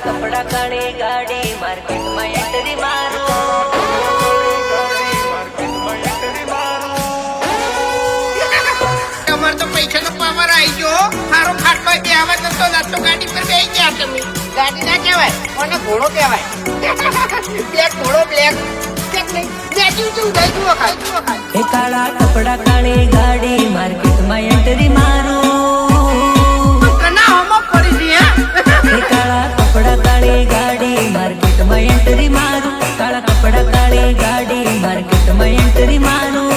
કપડા કાળી ગાડી માર્કેટમાં એન્ટ્રી મારો તમારે તો પૈસા નો પાવર આવી ગયો મારો ખાટલો બે આવે તો નાસ્તો ગાડી પર બેસી ગયા તમે ગાડી ના કહેવાય મને ઘોડો કહેવાય બ્લેક ઘોડો બ્લેક એ કાળા કપડા કાળી ગાડી માર્કેટમાં એન્ટ્રી મારો કાળા કપડા કાળી ગાડી માર્કેટમાં એન્ટ્રી મારું કાળા કપડા કાળી ગાડી માર્કેટમાં એન્ટ્રી મારું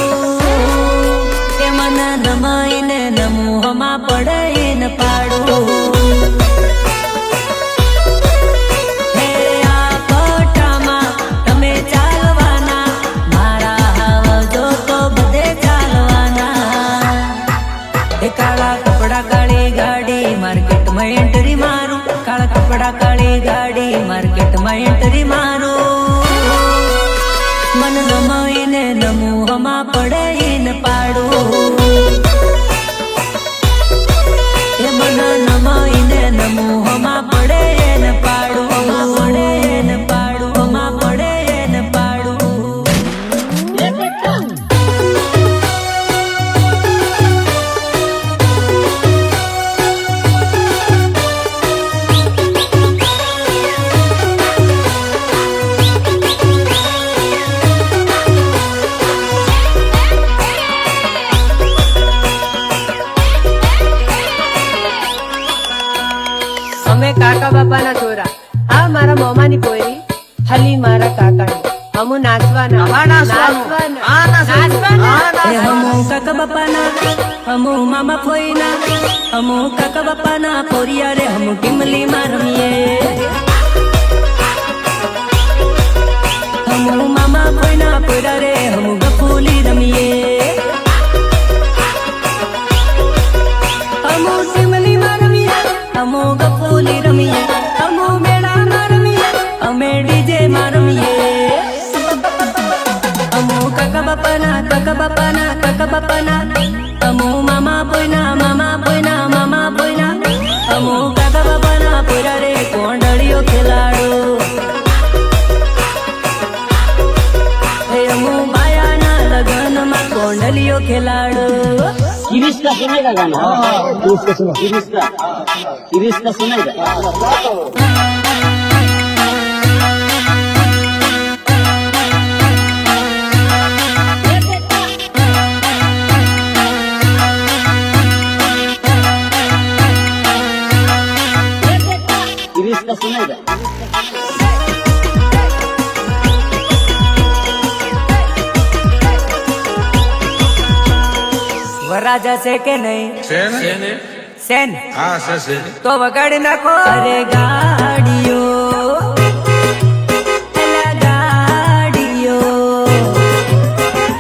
એ મને નમાઈને નમોહમાં પડે ને પાડું હે આ કોટામાં તમે ચાલવાના મારા હાવજો તો બધે ચાલવાના એ કાળા કપડા કાળી ગાડી માર્કેટમાં એન્ટ્રી મારું કાળા કપડા કાળી ગાડી માર્કેટમાં એન્ટ્રી મારું મન નમાઈને નમોહમાં પડે ને પાડું એ મન નમાઈને નમોહમાં પડે ને પાડું પડે ને પાડું માં પડે ને પાડું અમે કાકા બાપાના છોરા આ મારા મોમાની પોયરી હલી મારા કાકાની હમુ નાચવાના હમુ કાકા બાપાના હમુ મામા ફોઈના હમુ કાકા બાપાના પોરિયા રે હમુ ટીમલી માં રમીએ હમુ મામા ફોઈના પોરા રે હમુ ગફુલી રમીએ હમુ ટીમલી માં રમીએ હમુ ગફુલી રમીએ હમુ મેળામાં રમીએ અમે ડીજે માં રમીએ હમુ કાકા બાપાના હમુ મામા બોયના મામા બોયના હમુ કાકા બાપાના પોરા રે કોંડળીઓ ખેલાડો હે હમુ બાયાના લગનમાં કોંડલીઓ ખેલાડો इरिश का सुनेगा गाना इरिश का सुनेगा इरिश का सुनेगा વરાજા છે કે નહીં સેન हाँ से તો વગાડી નાખો અરે ગાડીઓ અલા ગાડીઓ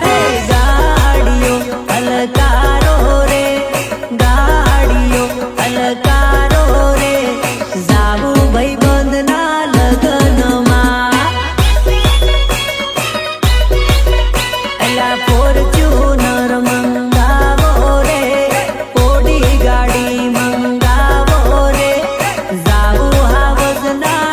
હે ગાડીઓ અલકારો રે ગાડીઓ અલકારો રે જાવું ભાઈબંધ ના લગનમાં અલા ફોર્ચ્યુનર મંગાવો રે ઓડી ગાડી મંગાવો રે જાવું હાવજ ના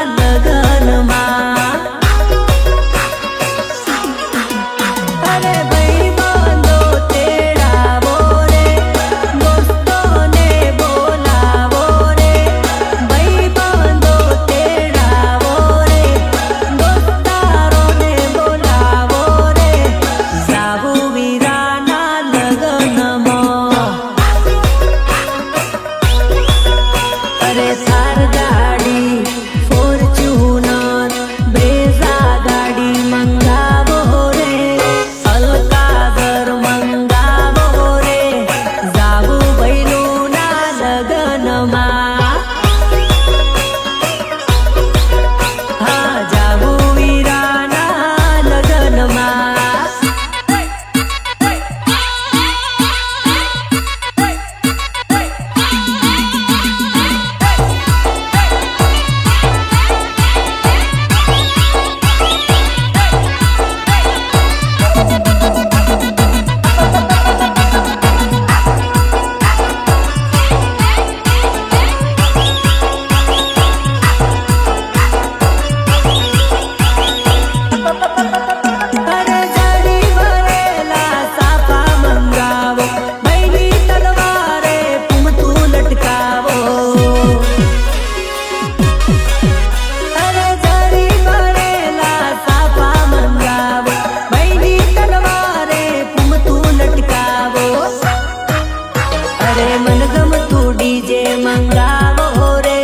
અરે મન ગમતું ડીજે મંગાવો રે,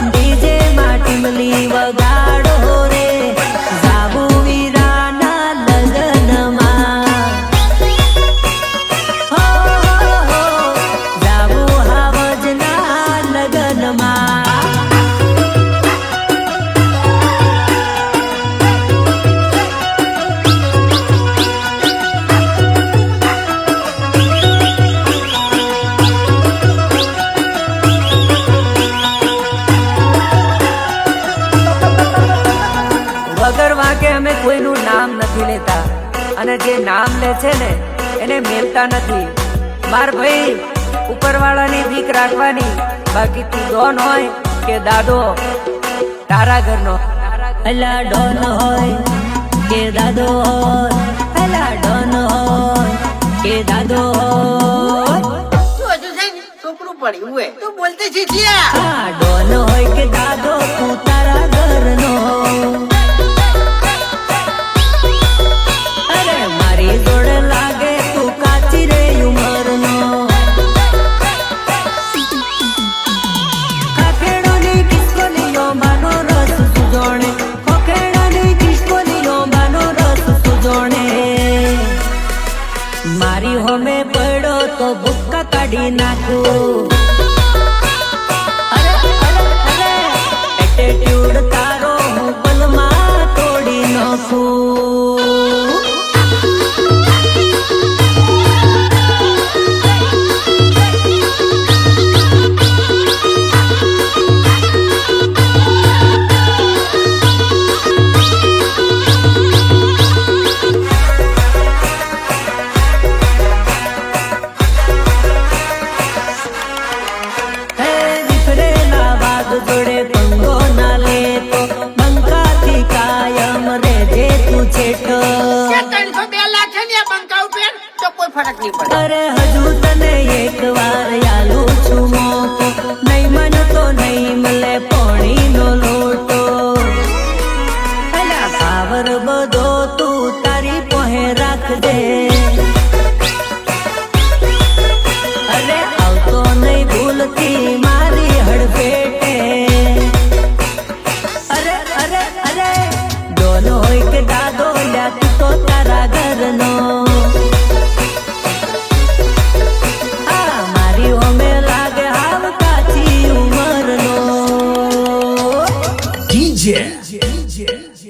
ડીજે માં ટીમલી વગાડો રે, જાબુ વીરાના લગ્નમાં. હો જાબુ હાવજના લગ્નમાં. વગર વાંકે અમે કોઈનું નામ નથી લેતા, અને જે નામ લે છે ને એને મેલતા નથી. માર ભાઈ ઉપરવાળાની બીક રાખવાની, બાકી તું ડોન હોય કે દાદો તારા ઘરનો. અલા ડોન હોય કે દાદો હોય, અલા ડોન હોય કે દાદો હોય. તું હજુ છે ને છોકરું પડ્યું હોય તું બોલતી શીખ્યા. આ ડોન હોય કે દાદો તું તારા ઘરનો. અરે મારી જોડે લાગે તું કાચી રે ઉંમરનો. ખખેડોની કિસ્કોલીઓ બાનો રસ સુજોણે, ખખેડોની કિસ્કોલીઓ બાનો રસ સુજોણે. મારી હોમે પડ્યો તો ભૂક્કા કાઢી નાખું. અરે અરે અરે એટીટ્યુડ તારો હું પલમાં તોડી નાખું. હે દીકરેલા વાઘ જોડે પંગો ના લેતો, બંકાથી કાયમ રેજે તું છેટો. 302 લાખ છે ને આ બંકા ઉપર તો કોઈ ફરક નહીં પડે. અરે હજુ તને એક વાર યાલું છું મોકો, નહીં મન તો નહીં મળે પોણીનો લોટો. અલા પાવર બધો તું તારી પોહે રાખજે. અરે આવતો નહીં ભૂલથી મારી હડફેટે. અરે અરે અરે ડોન હોય કે દાદો લ્યા તું તો તારા ઘરનો. આ મારી હોમે લાગે હાવ કાચી ઉંમરનો. DJ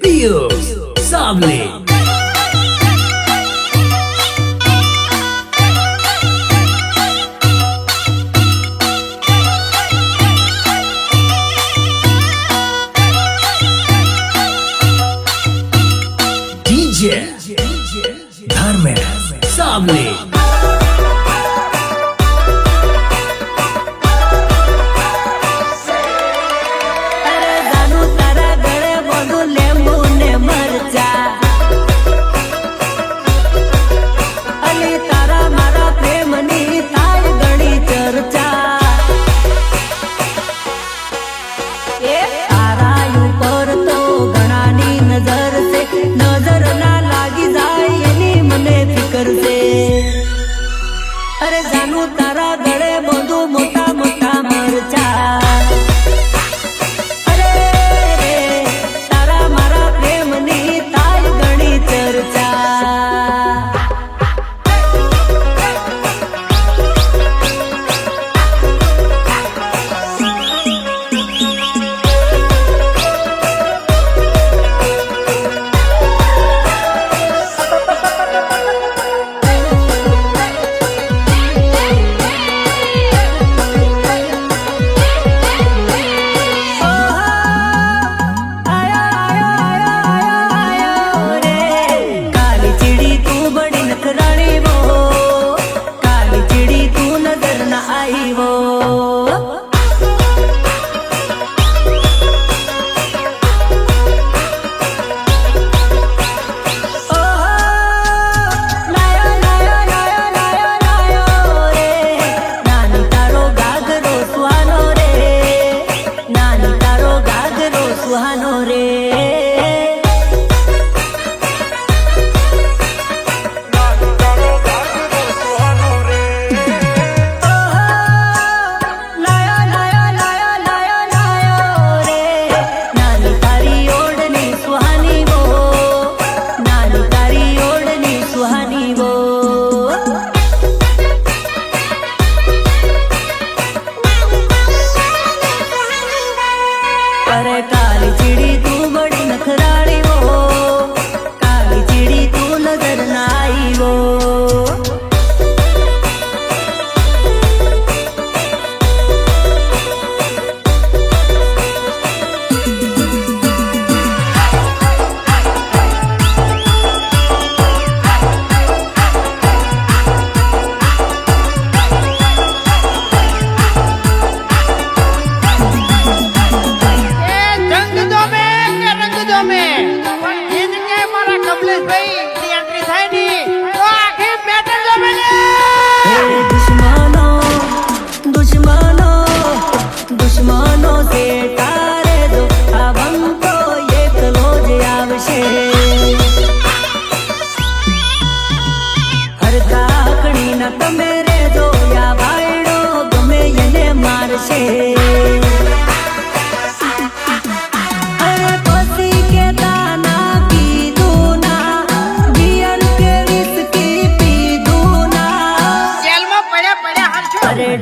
Pius Sabli. DJ Dharmesh Sabli. અરે જાનું તારા ગળે બધું લેંબુ ને મરચા. અલી તારા મારા પ્રેમની થાય ઘણી ચર્ચા. એ તારા ઉપર તો ઘણાની નજર છે, નજર ના લાગી જાય એની મને ફિકર છે. અરે જાનું તારા ગળે બધું મોટા મોટા મરચા. અરે રે તારા મારા પ્રેમની થાય ઘણી ચર્ચા.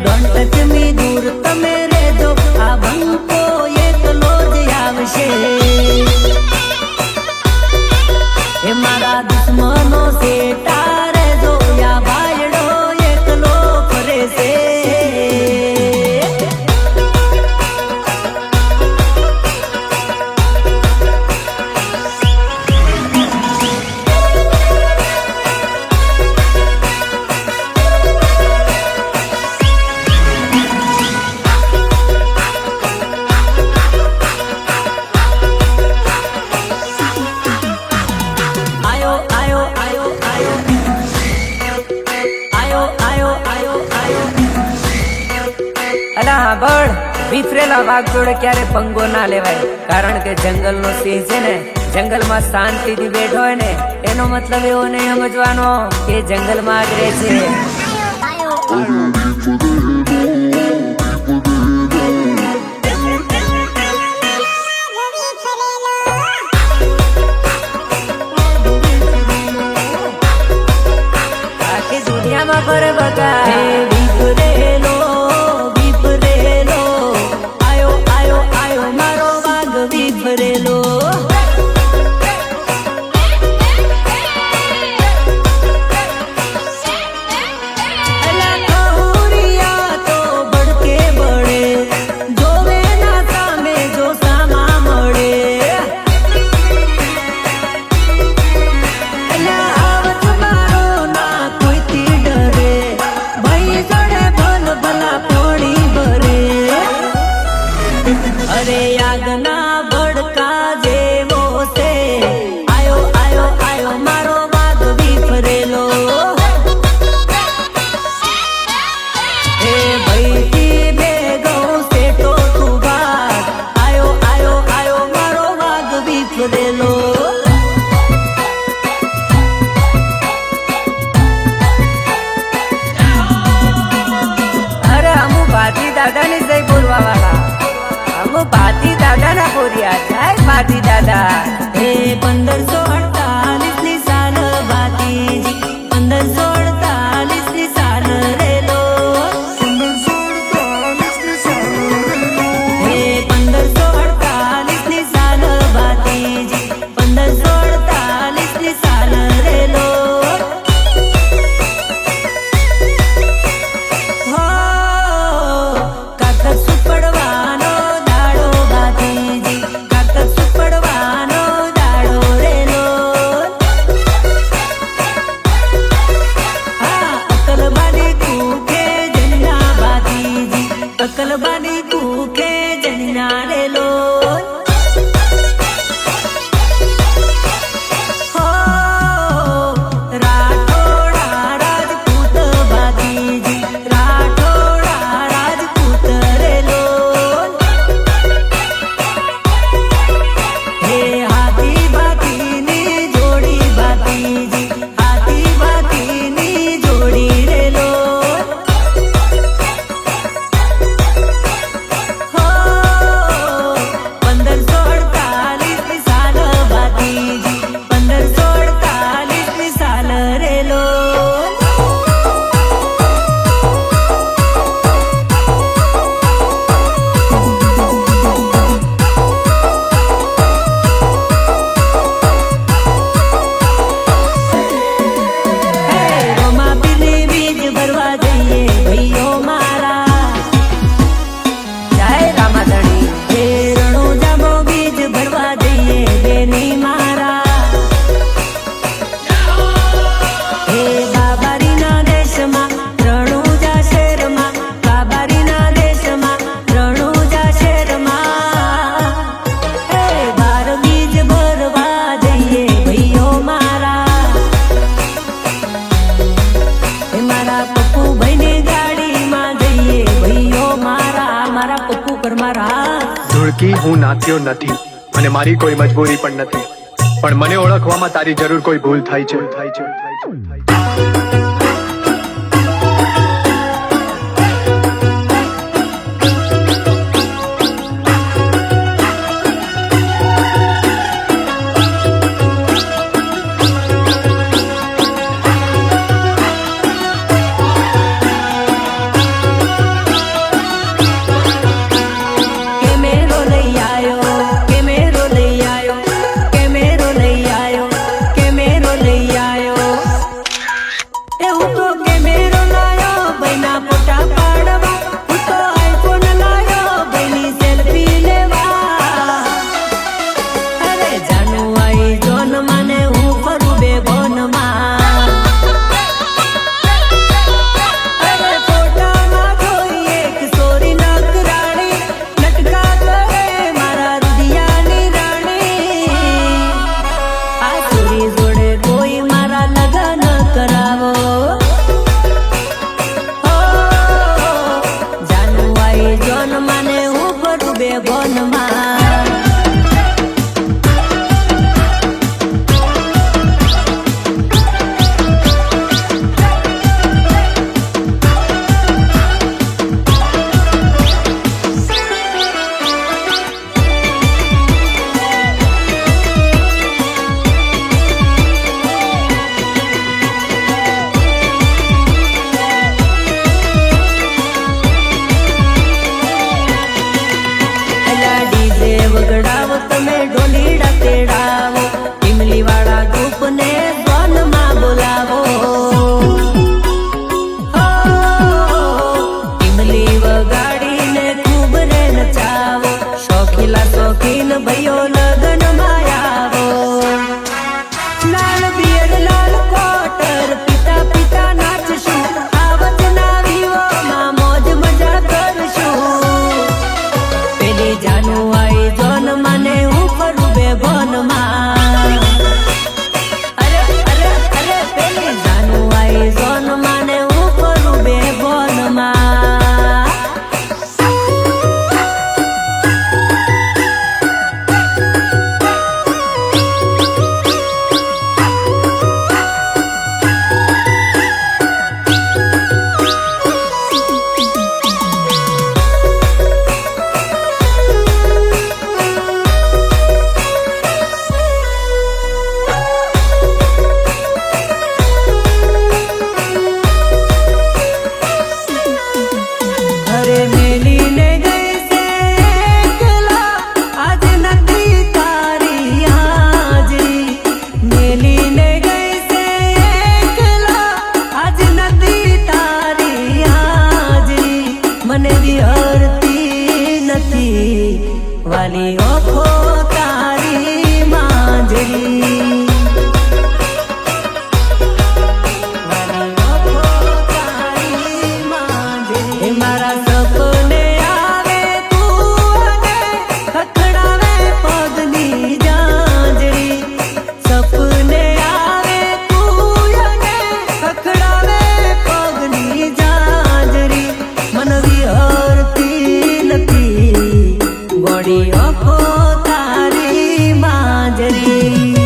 ડોન્ટ ટચ મી દૂર તમે રહેજો આ બંકો એકલો જ આવશે એ મારા દુશ્મનો સેટા રહેજો યા ભાઈડો એકલો ફરે છે વિફરેલા વાઘ જોડે ક્યારે પંગો ના લેવાય કારણ કે જંગલનો સિંહ છે ને જંગલમાં શાંતિથી બેઠો હોય ને એનો મતલબ એવો નહીં સમજવાનો કે જંગલમાં જ રહે છે આખી દુનિયામાં ફરે બગા વિફરેલો વિફરેલો તો બળકે બળે જોવે ના સામે જો સામા મળે આવત મારો ના કોઈથી ડરે ભાઈ જોડે ભલ ભલા પોણી ભરે અરે યાદના ભડકા જેવો છે આયો આયો આયો મારો વાઘ વિફરેલો એ ભઈથી ભેગો સેટો તું ભાગ આયો આયો આયો મારો વાઘ વિફરેલો અરે અમુ ભાતી દાદાની જઈ બોલવા વાળા ભાતી દાદા ના બોર્યા જાય ભાતી દાદા હે 1548 ની સાલ ભાતીજી 1548 ની સાલ રેલો હે 1548 ની સાલ ભાતીજી 1548 ની સાલ રેલો હો કાકા સુપડવાનો અકલબાની કુકે જન્યા લેલો હો રાઠોડા રાજપૂત ભાતીજી રાઠોડા રાજપૂત રેલો હે હાથી ભાતીની જોડી ભાતીજી હાથી ભાતીની જોડી રેલો ધૂળકી હું નાત્યો નથી અને મારી કોઈ મજબૂરી પણ નથી પણ મને ઓળખવામાં તારી જરૂર કોઈ ભૂલ થાય છે અરે મેલીને ગઈ છે એકલા આજ નથી તારી હાજરી મેલીને ગઈ છે એકલા આજ નથી તારી હાજરી મને વિહરતી નથી વાલી ઓખો તારી માંજરી મારા સપને આવે તું અને ખખડાવે પગની જાંજરી સપને આવે તું અને ખખડાવે પગની જાંજરી મન વિહરતી નથી ગોળી ઓખો તારી માંજરી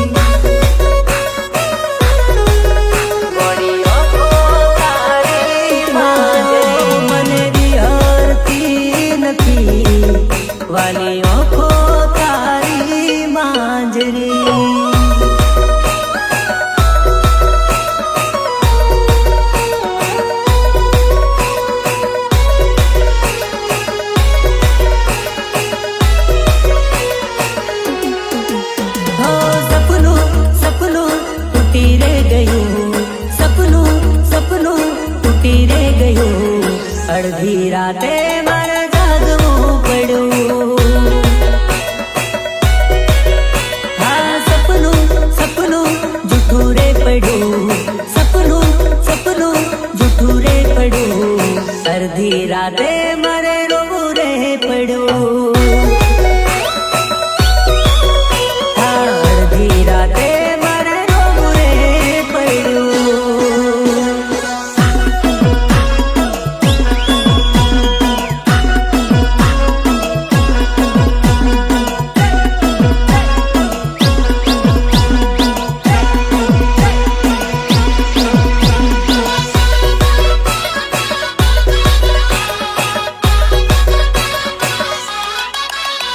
વાલી ઓખો તારી માંજરી હો સપનું સપનું તૂટી રે ગયું સપનું સપનું તૂટી રે ગયું અડધી રાતે મારે જાગવું પડ્યું હા સપનું સપનું જૂઠું રે પડ્યું સપનું સપનું જૂઠું રે પડ્યું અડધી રાતે મારે રોવું રે પડ્યું હા અડધી રાતે મારે રોવું રે પડ્યું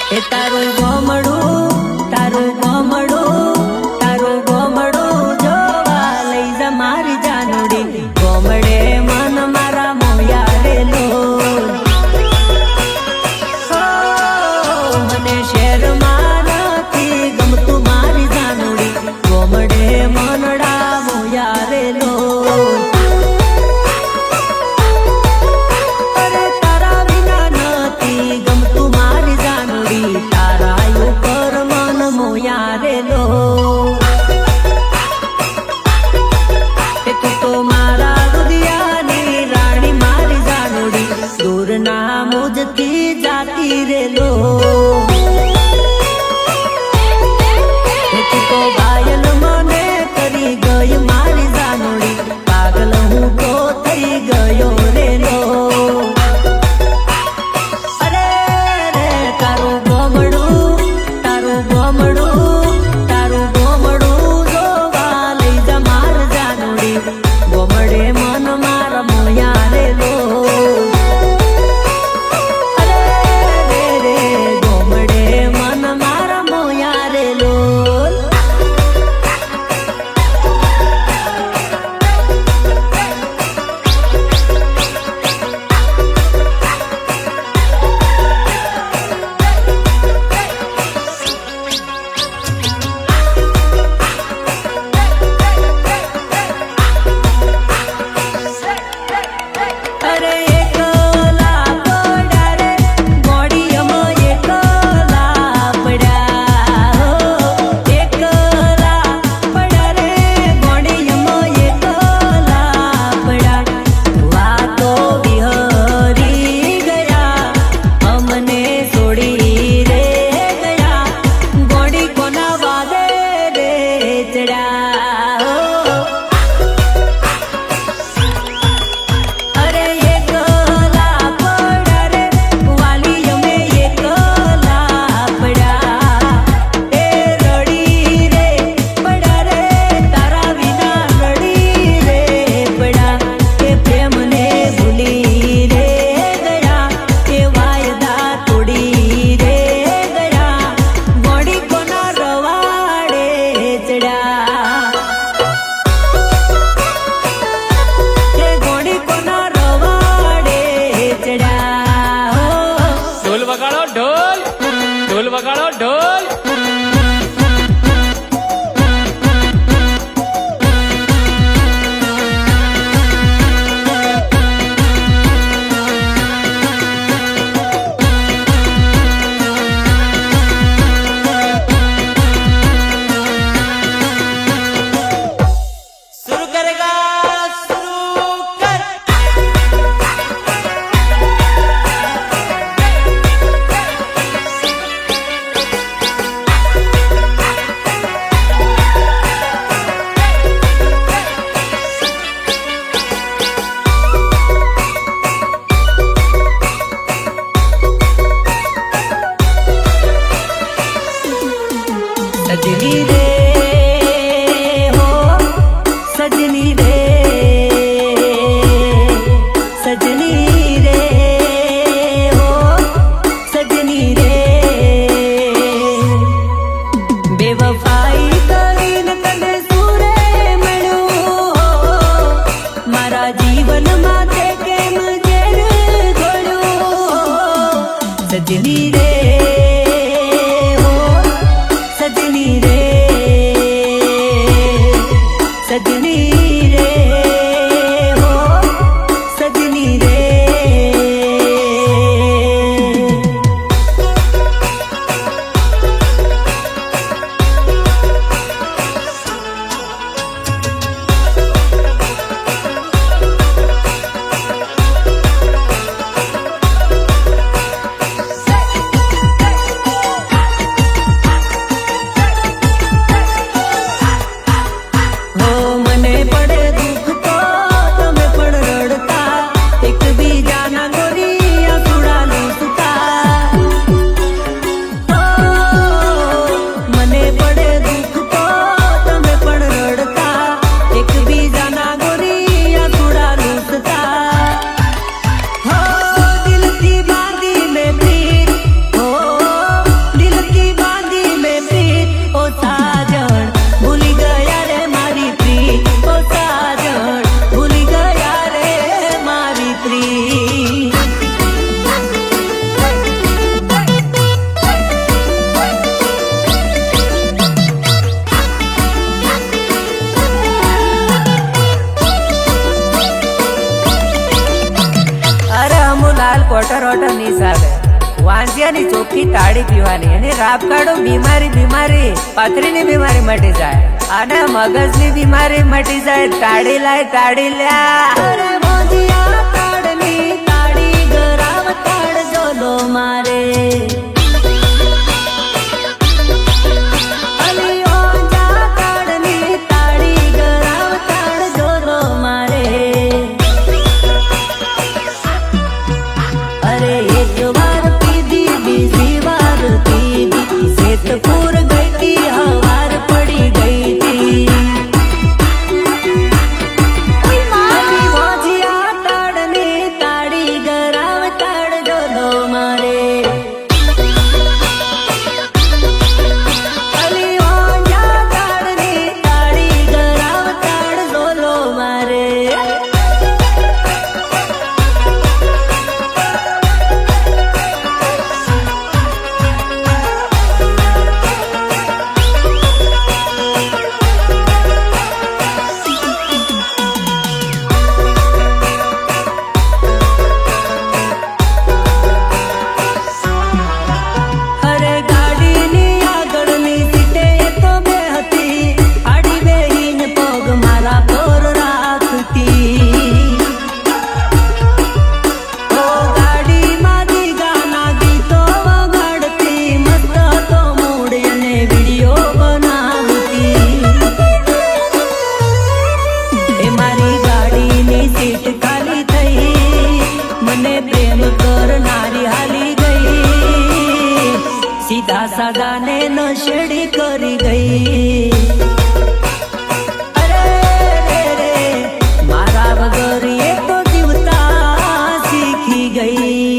એ તારું ગોમડું જોવા લઈ જા મારી જાનુડી ગોમડે મન મારા મોયા રેલો મને શહેરમાં નથી ગમતું મારી જાનુડી ગોમડે મનડા મોયા રેલો અરે તારા વિના નથી ગમતું મારી જાનુડી તારા ઉપર મન મોયા રેલો એ તું તો મારા રુદિયાની રાણી મારી જાનુડી દૂરના મુજથી જાતી રેલો એ તું તો ઘાયલ મને કરી ગઈ મારી જાનુડી પાગલ હું તો થઈ ગયો રેલો અરે રે તારું ગોમડું જોવા લઈ જા માર જાનુડી ગોમડે મન મારા મોયા રેલો અરે રે વગાડો ઢોલ. सजनी रे हो सजनी रे सजनी रे हो सजनी रे बेवफाई કરીને તને સુરે મળ્યું મારા જીવન માથે કેમ ઝેર ઘોળ્યું સજની રે सजनी रे सजनी रे हो सजनी रे ક્વાર્ટર વોટર ની સામે વાંસિયાની ચોખ્ખી તાળી પીવાની અને રાપ કાઢો બીમારી પાથરીની બીમારી મટી જાય અને મગજની બીમારી મટી જાય તાળી લાય તાળી લ્યા અરે વાંસિયા તાળની તાળી ગરાવ તાળ જોલો મારે पूर गई थी हवार पड़ी गई थी वाजिया ताड़ने ताड़ी गराव ताड़ जोलो मारे अली वाजिया ताड़ने ताड़ी गराव ताड़ जोलो मारे सीधा साधा ने नशेड़ी करी गई अरे रे रे मारा वगर ये तो जीवता सीखी गई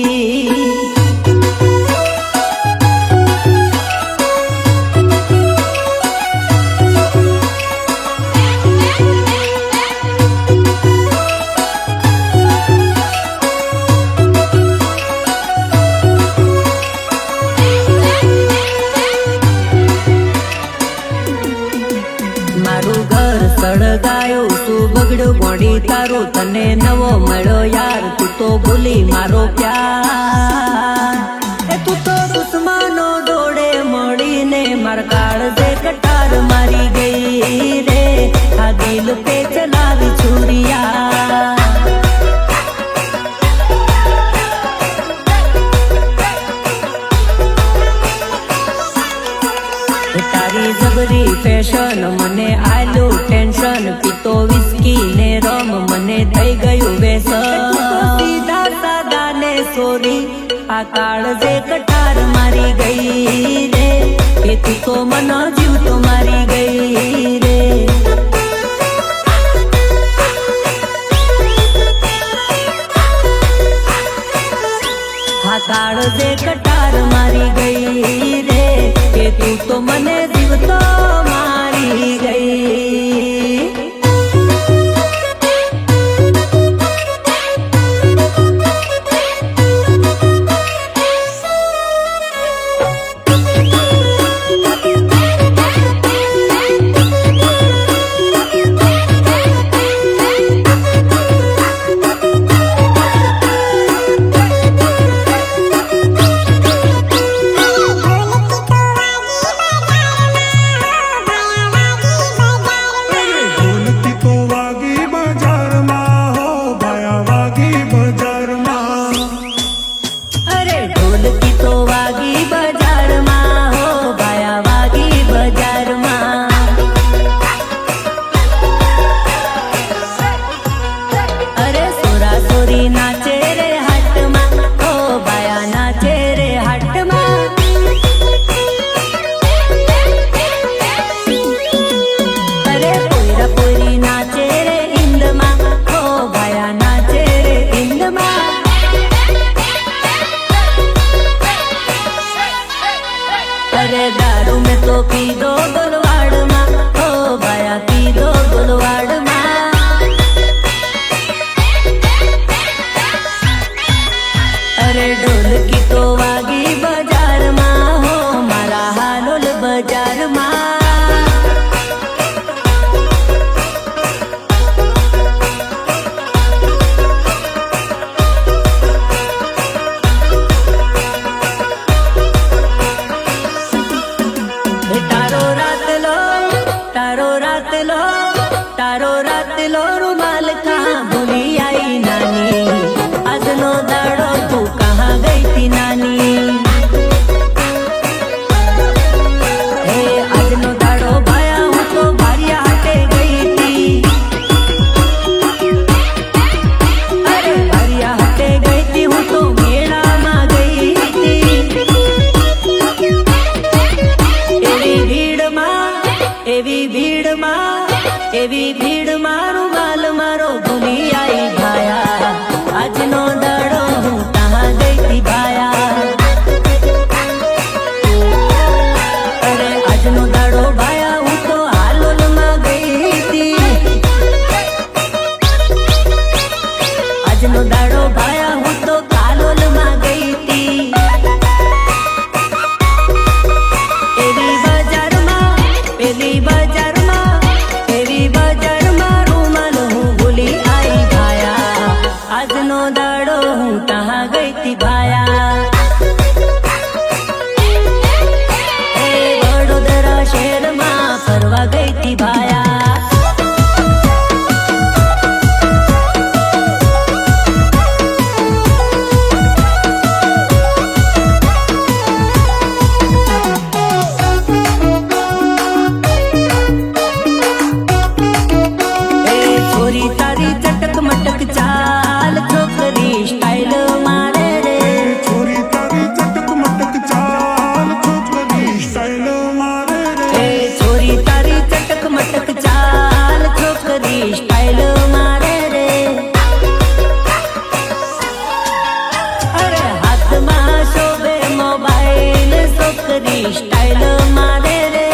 સળગાયું તું બગડ્યું ગોડી તારું તને નવો મળ્યો યાર તું તો ભૂલી મારો પ્યાર એ તું તો દુશ્મનો દોડે મળીને માર કાળજે કટાર મારી ગઈ રે આ દિલ પે ચલાવી છુરિયા તારી જબરી ફેશન મને આલ્યું ટેન્શન પીતો વિસ્કી ને રમ મને થઈ ગયું વ્યસન સીધા સાદા ને સોરી આ કાળજે કટાર મારી ગઈ રે કે તું તો મનો જીવ તો મારી ગઈ રે આ કાળજે કટાર મારી ગઈ રે કે તું તો મને જીવતો મારી ગઈ दारू में तो पी दो गुलवाड़ माँ हो बाया पी दो गुलवाड़ माँ अरे ढोल की तो वागी बाजार माँ हो मारा हालोल बाजार माँ तारो रात लो रुमाल कहाँ भूली आई नानी अदनो दाड़ो तू कहाँ गई थी नानी हे अदनो दाड़ो भाया हूँ तो भारिया हटे गई थी अरे भारिया हटे गई थी हूँ तो मेला माँ गई थी एवी भीड़ मारू माल मारो भूली आई भाया आज नो दड़ो हूँ कहाँ गई थी भाया अरे आज नो दड़ो भाया हूँ तो हालोल में गई थी आज नो दड़ो भाया हूँ तो कालोल में गई थी एवी बाजार में पेली बाजार नो दाड़ो हूँ कहाँ गई थी भाया वडोदरा शहर में फरवा गई थी भाया छोरी तारी चटक मटक चाल छोकरी स्टाइल मारे रे छोरी तारी चटक मटक चाल छोकरी स्टाइल मारे रे छोरी तारी चटक मटक चाल छोकरी स्टाइल मारे रे अरे हाथ में शोभे मोबाइल छोकरी स्टाइल मारे रे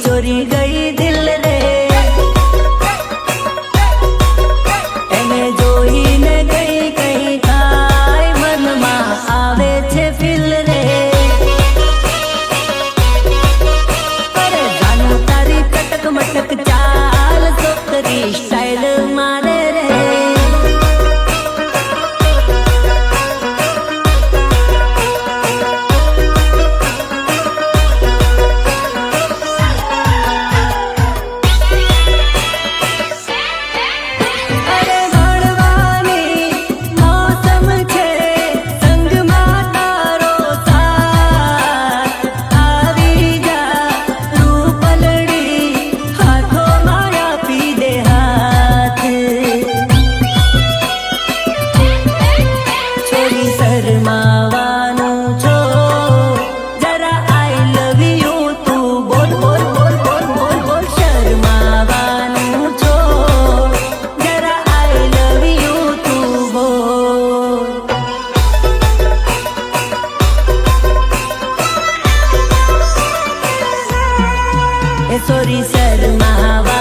चोरी गई दिल रे एने जोई ने गई कहीं काय मन में आवे छे फिल रे છોરી સ્ટાઇલ મારે રે અરે ભણવાની મોસમ છે સંગમાં તારો સાથ આવી જા રૂપલડી હાથોમાં આપી દે હાથ છોરી શરમાવાનું છો જરા આઈ લવ યુ તું બોલ બોલ બોલ બોલ બોલ બોલ શરમાવાનું છો જરા આઈ લવ યુ તું બોલ એ સોરી શરમાવા